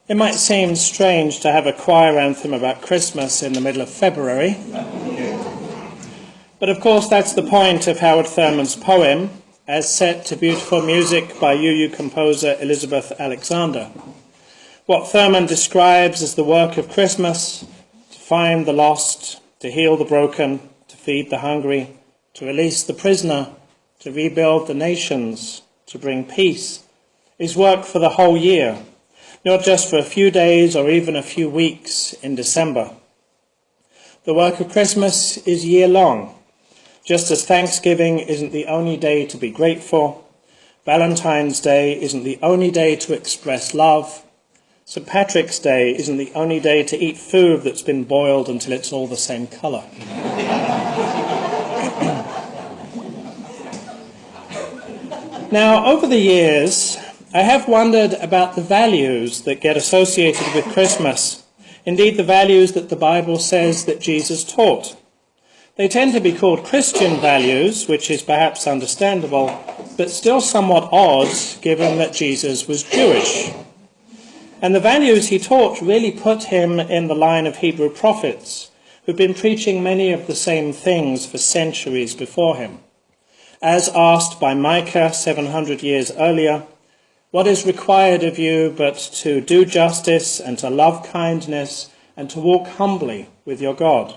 It might seem strange to have a choir anthem about Christmas in the middle of February, but of course that's the point of Howard Thurman's poem, as set to beautiful music by UU composer Elizabeth Alexander. What Thurman describes as the work of Christmas, to find the lost, to heal the broken, to feed the hungry, to release the prisoner, to rebuild the nations, to bring peace, is work for the whole year, not just for a few days or even a few weeks in December. The work of Christmas is year-long. Just as Thanksgiving isn't the only day to be grateful, Valentine's Day isn't the only day to express love, St. Patrick's Day isn't the only day to eat food that's been boiled until it's all the same colour. Now, over the years, I have wondered about the values that get associated with Christmas, indeed the values that the Bible says that Jesus taught. They tend to be called Christian values, which is perhaps understandable, but still somewhat odd given that Jesus was Jewish. And the values he taught really put him in the line of Hebrew prophets, who've been preaching many of the same things for centuries before him. As asked by Micah 700 years earlier, "What is required of you but to do justice and to love kindness and to walk humbly with your God?"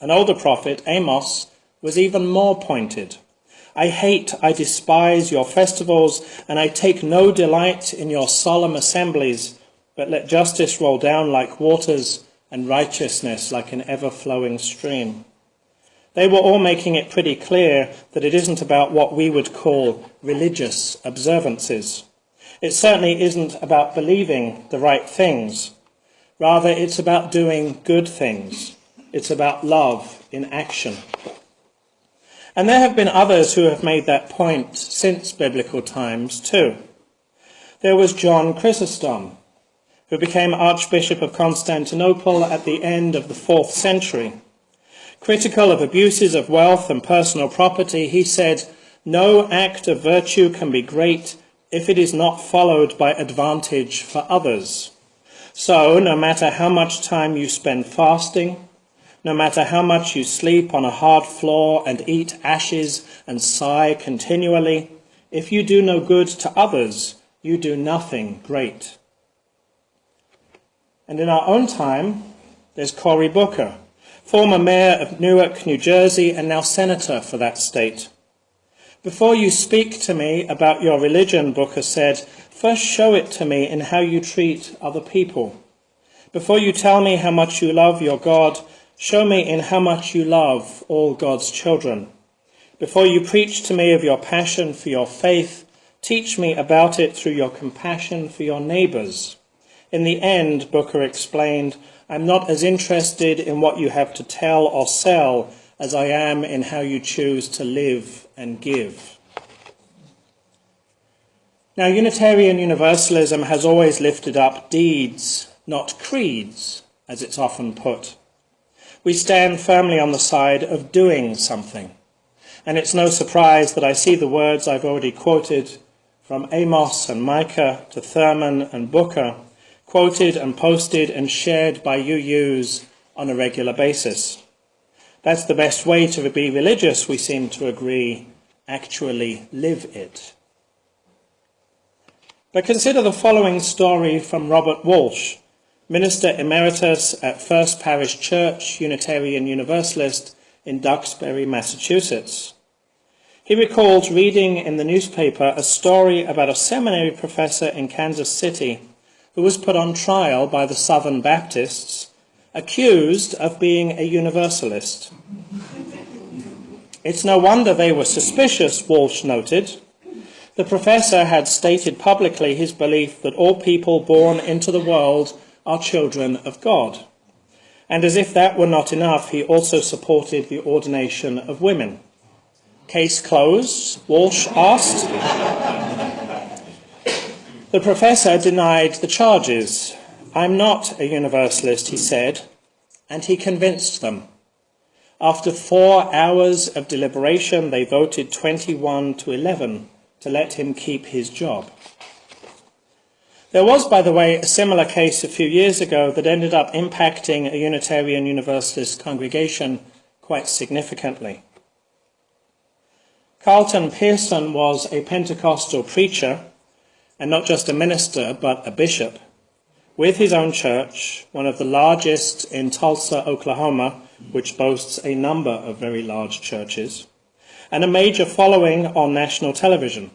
An older prophet, Amos, was even more pointed. I despise your festivals, and I take no delight in your solemn assemblies, but let justice roll down like waters and righteousness like an ever-flowing stream. They were all making it pretty clear that it isn't about what we would call religious observances. It certainly isn't about believing the right things. Rather, it's about doing good things. It's about love in action. And there have been others who have made that point since biblical times too. There was John Chrysostom, who became Archbishop of Constantinople at the end of the 4th century. Critical of abuses of wealth and personal property, he said, "No act of virtue can be great if it is not followed by advantage for others. So, no matter how much time you spend fasting, no matter how much you sleep on a hard floor and eat ashes and sigh continually, if you do no good to others, you do nothing great." And in our own time, there's Cory Booker, former mayor of Newark, New Jersey, and now senator for that state. "Before you speak to me about your religion," Booker said, "first show it to me in how you treat other people. Before you tell me how much you love your God, show me in how much you love all God's children. Before you preach to me of your passion for your faith, teach me about it through your compassion for your neighbours. In the end," Booker explained, "I'm not as interested in what you have to tell or sell as I am in how you choose to live and give." Now, Unitarian Universalism has always lifted up deeds, not creeds, as it's often put. We stand firmly on the side of doing something. And it's no surprise that I see the words I've already quoted, from Amos and Micah to Thurman and Booker, quoted and posted and shared by UUs on a regular basis. That's the best way to be religious, we seem to agree, actually live it. But consider the following story from Robert Walsh, Minister Emeritus at First Parish Church, Unitarian Universalist in Duxbury, Massachusetts. He recalls reading in the newspaper a story about a seminary professor in Kansas City who was put on trial by the Southern Baptists, accused of being a Universalist. It's no wonder they were suspicious, Walsh noted. The professor had stated publicly his belief that all people born into the world are children of God. And as if that were not enough, he also supported the ordination of women. "Case closed?" Walsh asked. The professor denied the charges. "I'm not a Universalist," he said, and he convinced them. After 4 hours of deliberation, they voted 21 to 11 to let him keep his job. There was, by the way, a similar case a few years ago that ended up impacting a Unitarian Universalist congregation quite significantly. Carlton Pearson was a Pentecostal preacher, and not just a minister, but a bishop, with his own church, one of the largest in Tulsa, Oklahoma, which boasts a number of very large churches, and a major following on national television.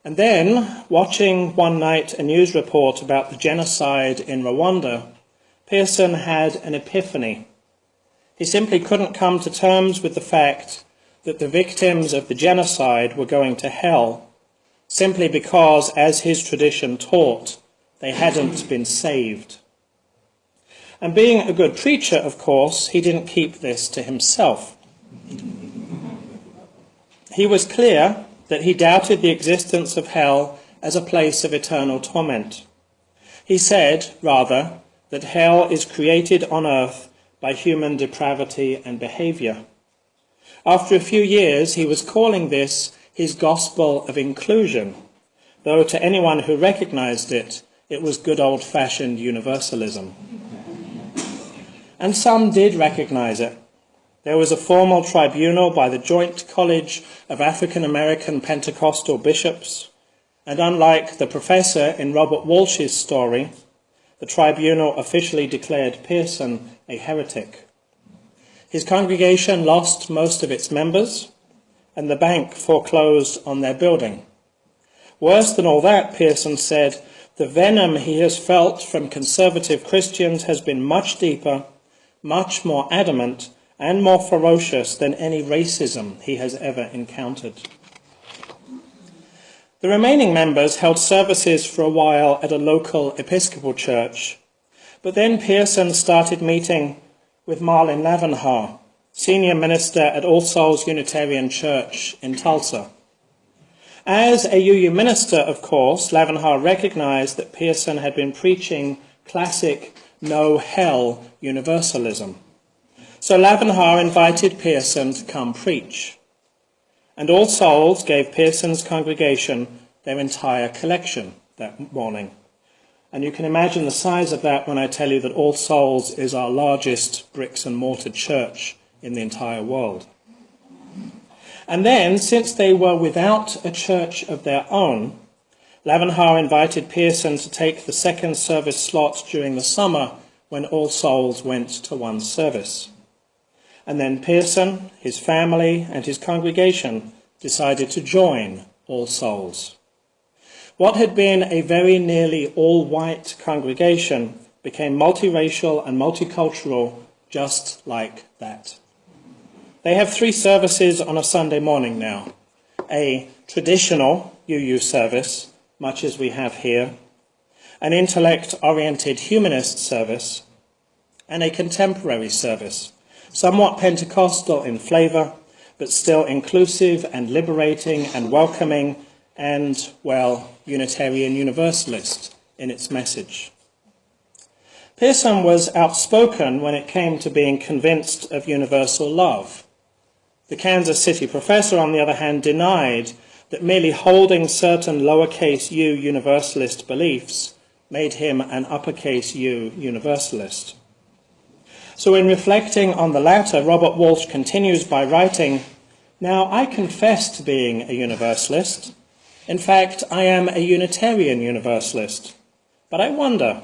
And then, watching one night a news report about the genocide in Rwanda, Pearson had an epiphany. He simply couldn't come to terms with the fact that the victims of the genocide were going to hell simply because, as his tradition taught, they hadn't been saved. And being a good preacher, of course, he didn't keep this to himself. He was clear that he doubted the existence of hell as a place of eternal torment. He said, rather, that hell is created on earth by human depravity and behavior. After a few years, he was calling this his gospel of inclusion, though to anyone who recognized it, it was good old-fashioned universalism. And some did recognize it. There was a formal tribunal by the Joint College of African American Pentecostal Bishops, and unlike the professor in Robert Walsh's story, the tribunal officially declared Pearson a heretic. His congregation lost most of its members, and the bank foreclosed on their building. Worse than all that, Pearson said, the venom he has felt from conservative Christians has been much deeper, much more adamant, and more ferocious than any racism he has ever encountered. The remaining members held services for a while at a local Episcopal church, but then Pearson started meeting with Marlin Lavenhar, senior minister at All Souls Unitarian Church in Tulsa. As a UU minister, of course, Lavenhar recognized that Pearson had been preaching classic no hell universalism. So Lavenhar invited Pearson to come preach. And All Souls gave Pearson's congregation their entire collection that morning. And you can imagine the size of that when I tell you that All Souls is our largest bricks and mortar church in the entire world. And then, since they were without a church of their own, Lavenhar invited Pearson to take the second service slot during the summer when All Souls went to one service. And then Pearson, his family, and his congregation decided to join All Souls. What had been a very nearly all-white congregation became multiracial and multicultural just like that. They have 3 services on a Sunday morning now. A traditional UU service, much as we have here, an intellect-oriented humanist service, and a contemporary service, somewhat Pentecostal in flavour, but still inclusive and liberating and welcoming and, well, Unitarian Universalist in its message. Pearson was outspoken when it came to being convinced of universal love. The Kansas City professor, on the other hand, denied that merely holding certain lowercase u universalist beliefs made him an uppercase U universalist. So in reflecting on the latter, Robert Walsh continues by writing, "Now I confess to being a universalist. In fact, I am a Unitarian Universalist. But I wonder,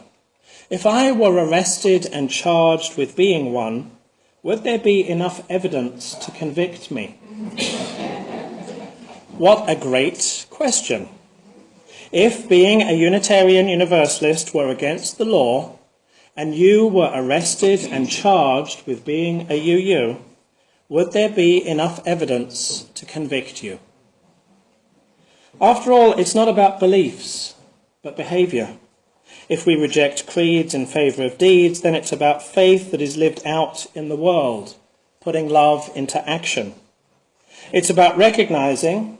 if I were arrested and charged with being one, would there be enough evidence to convict me?" What a great question. If being a Unitarian Universalist were against the law, and you were arrested and charged with being a UU, would there be enough evidence to convict you? After all, it's not about beliefs, but behavior. If we reject creeds in favor of deeds, then it's about faith that is lived out in the world, putting love into action. It's about recognizing,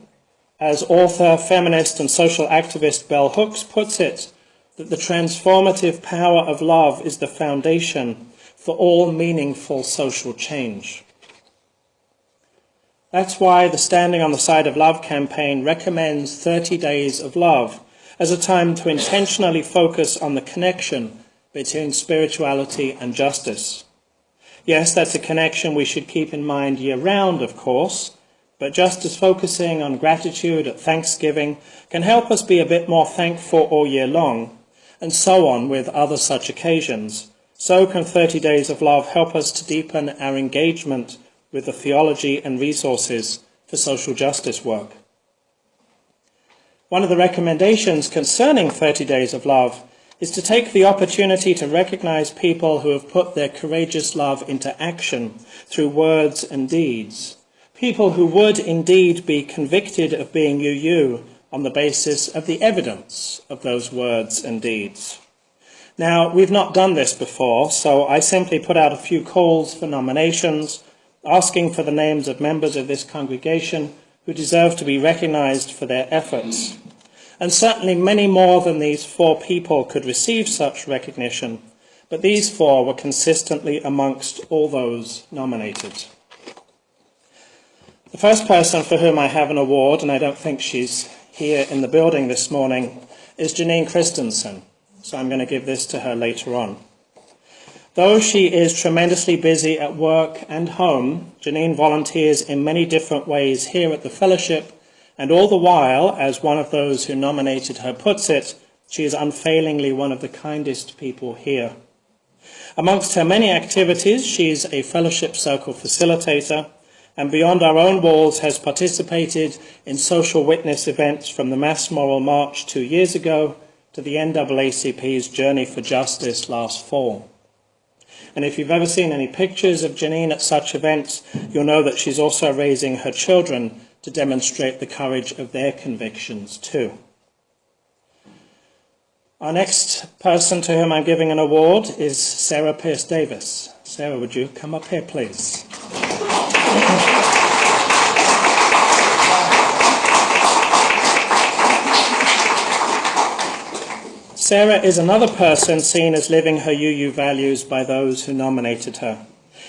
as author, feminist, and social activist Bell Hooks puts it, that the transformative power of love is the foundation for all meaningful social change. That's why the Standing on the Side of Love campaign recommends 30 days of love, as a time to intentionally focus on the connection between spirituality and justice. Yes, that's a connection we should keep in mind year-round, of course, but just as focusing on gratitude at Thanksgiving can help us be a bit more thankful all year long, and so on with other such occasions, so can 30 Days of Love help us to deepen our engagement with the theology and resources for social justice work. One of the recommendations concerning 30 Days of Love is to take the opportunity to recognize people who have put their courageous love into action through words and deeds. People who would indeed be convicted of being UU on the basis of the evidence of those words and deeds. Now, we've not done this before, so I simply put out a few calls for nominations, asking for the names of members of this congregation who deserve to be recognized for their efforts. And certainly many more than these 4 people could receive such recognition, but these 4 were consistently amongst all those nominated. The first person for whom I have an award, and I don't think she's here in the building this morning, is Janine Christensen, so I'm going to give this to her later on. Though she is tremendously busy at work and home, Janine volunteers in many different ways here at the Fellowship, and all the while, as one of those who nominated her puts it, she is unfailingly one of the kindest people here. Amongst her many activities, she is a Fellowship Circle facilitator, and beyond our own walls has participated in social witness events from the Mass Moral March 2 years ago to the NAACP's Journey for Justice last fall. And if you've ever seen any pictures of Janine at such events, you'll know that she's also raising her children to demonstrate the courage of their convictions too. Our next person to whom I'm giving an award is Sarah Pierce Davis. Sarah, would you come up here, please? Sarah is another person seen as living her UU values by those who nominated her.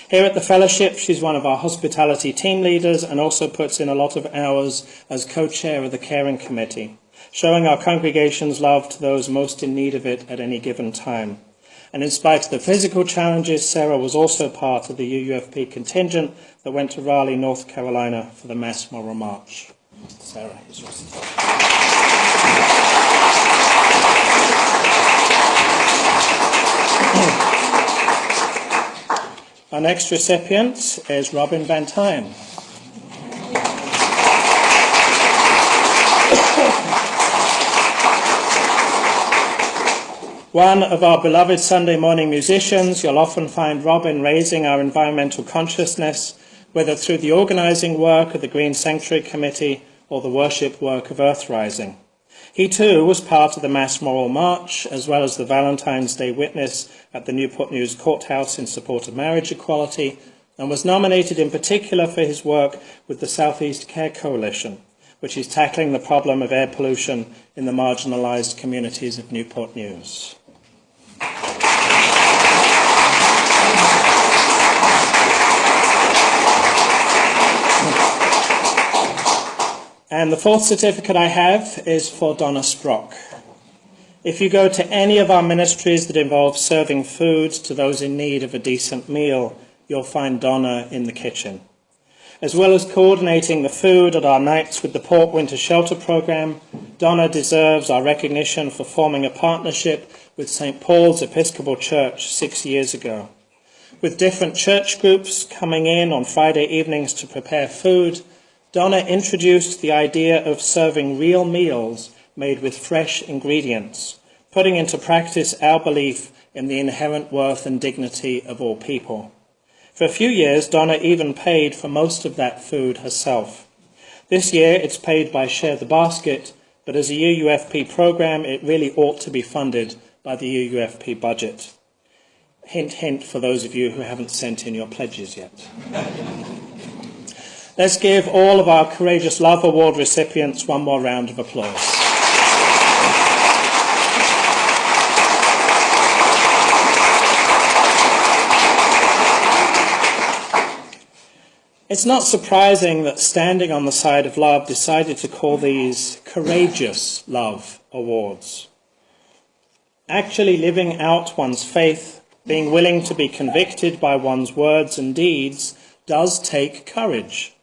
Here at the Fellowship, she's one of our hospitality team leaders and also puts in a lot of hours as co-chair of the caring committee, showing our congregation's love to those most in need of it at any given time. And in spite of the physical challenges, Sarah was also part of the UUFP contingent that went to Raleigh, North Carolina for the Mass Moral March. Sarah, here's yours. Our next recipient is Robin Van Tine. One of our beloved Sunday morning musicians, you'll often find Robin raising our environmental consciousness, whether through the organising work of the Green Sanctuary Committee or the worship work of Earthrising. He too was part of the Mass Moral March, as well as the Valentine's Day witness at the Newport News Courthouse in support of marriage equality, and was nominated in particular for his work with the Southeast Care Coalition, which is tackling the problem of air pollution in the marginalised communities of Newport News. And the 4th certificate I have is for Donna Sprock. If you go to any of our ministries that involve serving food to those in need of a decent meal, you'll find Donna in the kitchen. As well as coordinating the food at our nights with the Port Winter Shelter Programme, Donna deserves our recognition for forming a partnership with St. Paul's Episcopal Church 6 years ago. With different church groups coming in on Friday evenings to prepare food, Donna introduced the idea of serving real meals made with fresh ingredients, putting into practice our belief in the inherent worth and dignity of all people. For a few years, Donna even paid for most of that food herself. This year, it's paid by Share the Basket, but as a UUFP program, it really ought to be funded by the UUFP budget. Hint, hint, for those of you who haven't sent in your pledges yet. Let's give all of our Courageous Love Award recipients one more round of applause. It's not surprising that Standing on the Side of Love decided to call these Courageous Love Awards. Actually living out one's faith, being willing to be convicted by one's words and deeds, does take courage.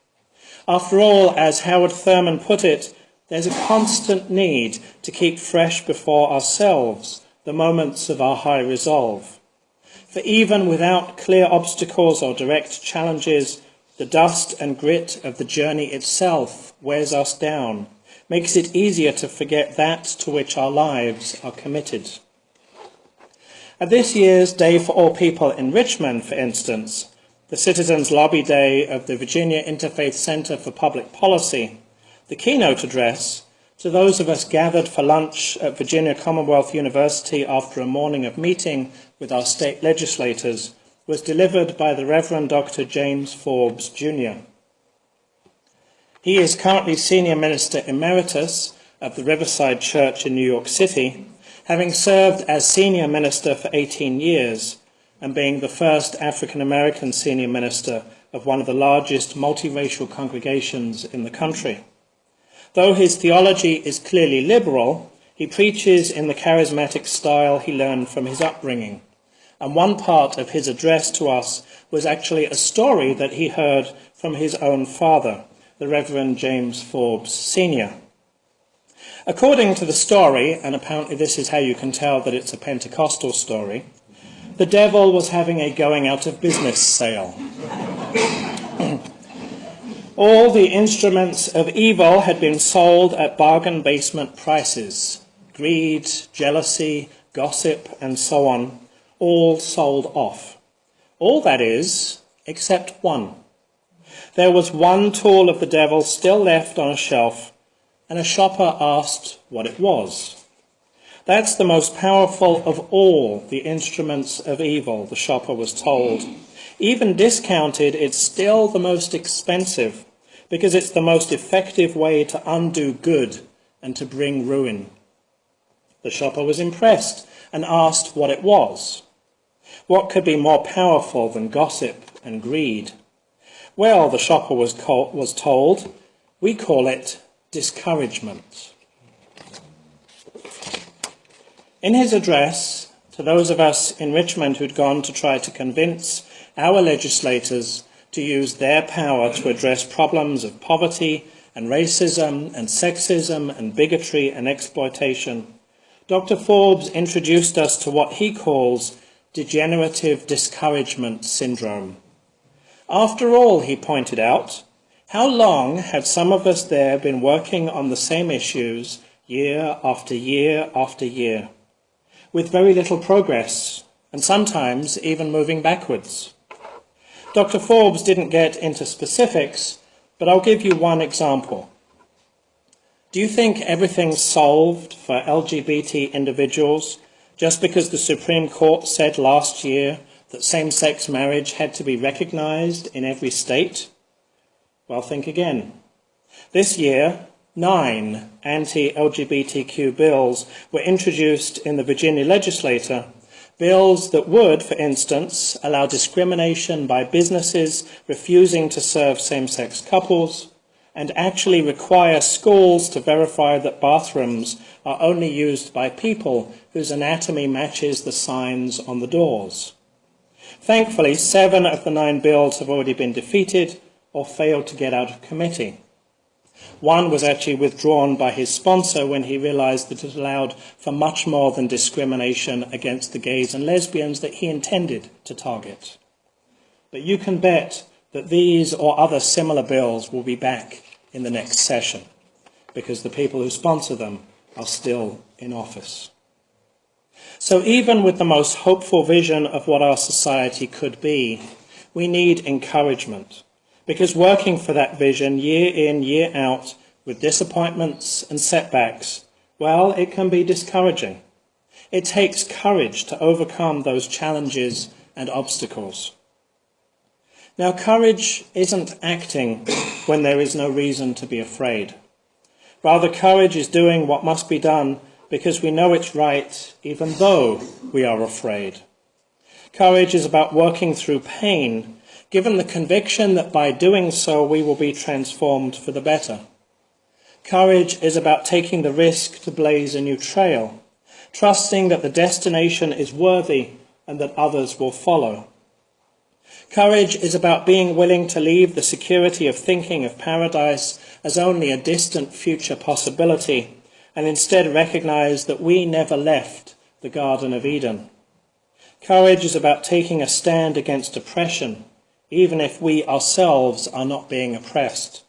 After all, as Howard Thurman put it, there's a constant need to keep fresh before ourselves the moments of our high resolve. For even without clear obstacles or direct challenges, the dust and grit of the journey itself wears us down, makes it easier to forget that to which our lives are committed. At this year's Day for All People in Richmond, for instance, the Citizens Lobby Day of the Virginia Interfaith Center for Public Policy, the keynote address to those of us gathered for lunch at Virginia Commonwealth University after a morning of meeting with our state legislators was delivered by the Reverend Dr. James Forbes, Jr. He is currently Senior Minister Emeritus of the Riverside Church in New York City, having served as Senior Minister for 18 years and being the first African-American Senior Minister of one of the largest multiracial congregations in the country. Though his theology is clearly liberal, he preaches in the charismatic style he learned from his upbringing. And one part of his address to us was actually a story that he heard from his own father, the Reverend James Forbes Sr. According to the story, and apparently this is how you can tell that it's a Pentecostal story, the devil was having a going out of business sale. All the instruments of evil had been sold at bargain basement prices. Greed, jealousy, gossip, and so on, all sold off. All, that is, except one. There was one tool of the devil still left on a shelf, and a shopper asked what it was. That's the most powerful of all the instruments of evil, the shopper was told. Even discounted, it's still the most expensive, because it's the most effective way to undo good and to bring ruin. The shopper was impressed and asked what it was. What could be more powerful than gossip and greed? Well, the shopper was told, we call it discouragement. In his address to those of us in Richmond who'd gone to try to convince our legislators to use their power to address problems of poverty and racism and sexism and bigotry and exploitation, Dr. Forbes introduced us to what he calls degenerative discouragement syndrome. After all, he pointed out, how long have some of us there been working on the same issues year after year after year, with very little progress, and sometimes even moving backwards? Dr. Forbes didn't get into specifics, but I'll give you one example. Do you think everything's solved for LGBT individuals just because the Supreme Court said last year that same-sex marriage had to be recognized in every state? Well, think again. This year, 9 anti-LGBTQ bills were introduced in the Virginia legislature, bills that would, for instance, allow discrimination by businesses refusing to serve same-sex couples, and actually require schools to verify that bathrooms are only used by people whose anatomy matches the signs on the doors. Thankfully, 7 of the 9 bills have already been defeated or failed to get out of committee. One was actually withdrawn by his sponsor when he realized that it allowed for much more than discrimination against the gays and lesbians that he intended to target. But you can bet that these or other similar bills will be back in the next session, because the people who sponsor them are still in office. So even with the most hopeful vision of what our society could be, we need encouragement, because working for that vision year in, year out, with disappointments and setbacks, well, it can be discouraging. It takes courage to overcome those challenges and obstacles. Now, courage isn't acting when there is no reason to be afraid. Rather, courage is doing what must be done because we know it's right, even though we are afraid. Courage is about working through pain, given the conviction that by doing so we will be transformed for the better. Courage is about taking the risk to blaze a new trail, trusting that the destination is worthy and that others will follow. Courage is about being willing to leave the security of thinking of paradise as only a distant future possibility and instead recognize that we never left the Garden of Eden. Courage is about taking a stand against oppression, even if we ourselves are not being oppressed.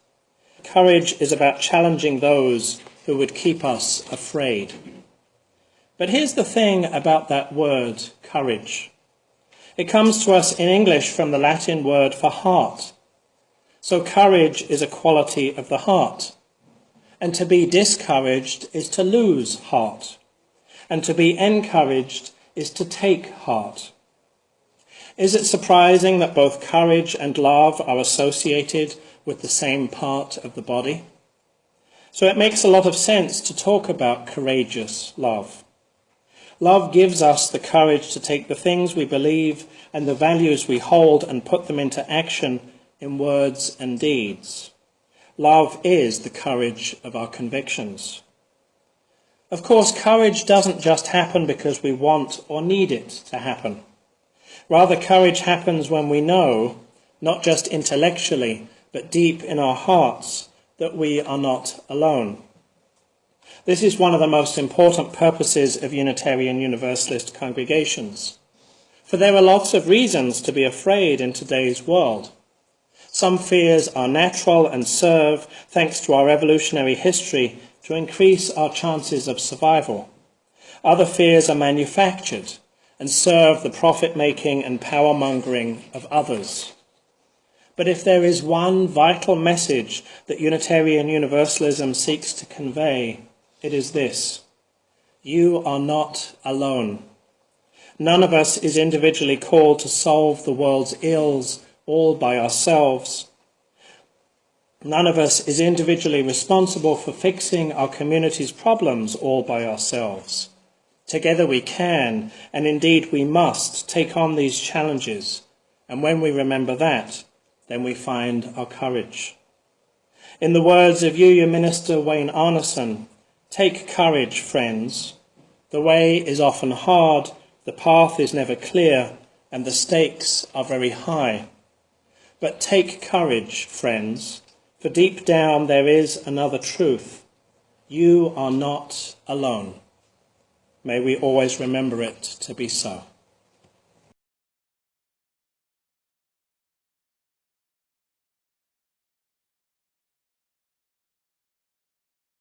Courage is about challenging those who would keep us afraid. But here's the thing about that word, courage. It comes to us in English from the Latin word for heart. So courage is a quality of the heart. And to be discouraged is to lose heart. And to be encouraged is to take heart. Is it surprising that both courage and love are associated with the same part of the body? So it makes a lot of sense to talk about courageous love. Love gives us the courage to take the things we believe and the values we hold and put them into action in words and deeds. Love is the courage of our convictions. Of course, courage doesn't just happen because we want or need it to happen. Rather, courage happens when we know, not just intellectually, but deep in our hearts, that we are not alone. This is one of the most important purposes of Unitarian Universalist congregations. For there are lots of reasons to be afraid in today's world. Some fears are natural and serve, thanks to our evolutionary history, to increase our chances of survival. Other fears are manufactured and serve the profit-making and power-mongering of others. But if there is one vital message that Unitarian Universalism seeks to convey, it is this: you are not alone. None of us is individually called to solve the world's ills all by ourselves. None of us is individually responsible for fixing our community's problems all by ourselves. Together we can, and indeed we must, take on these challenges. And when we remember that, then we find our courage. In the words of UU Minister Wayne Arneson, take courage, friends. The way is often hard, the path is never clear, and the stakes are very high. But take courage, friends, for deep down there is another truth. You are not alone. May we always remember it to be so.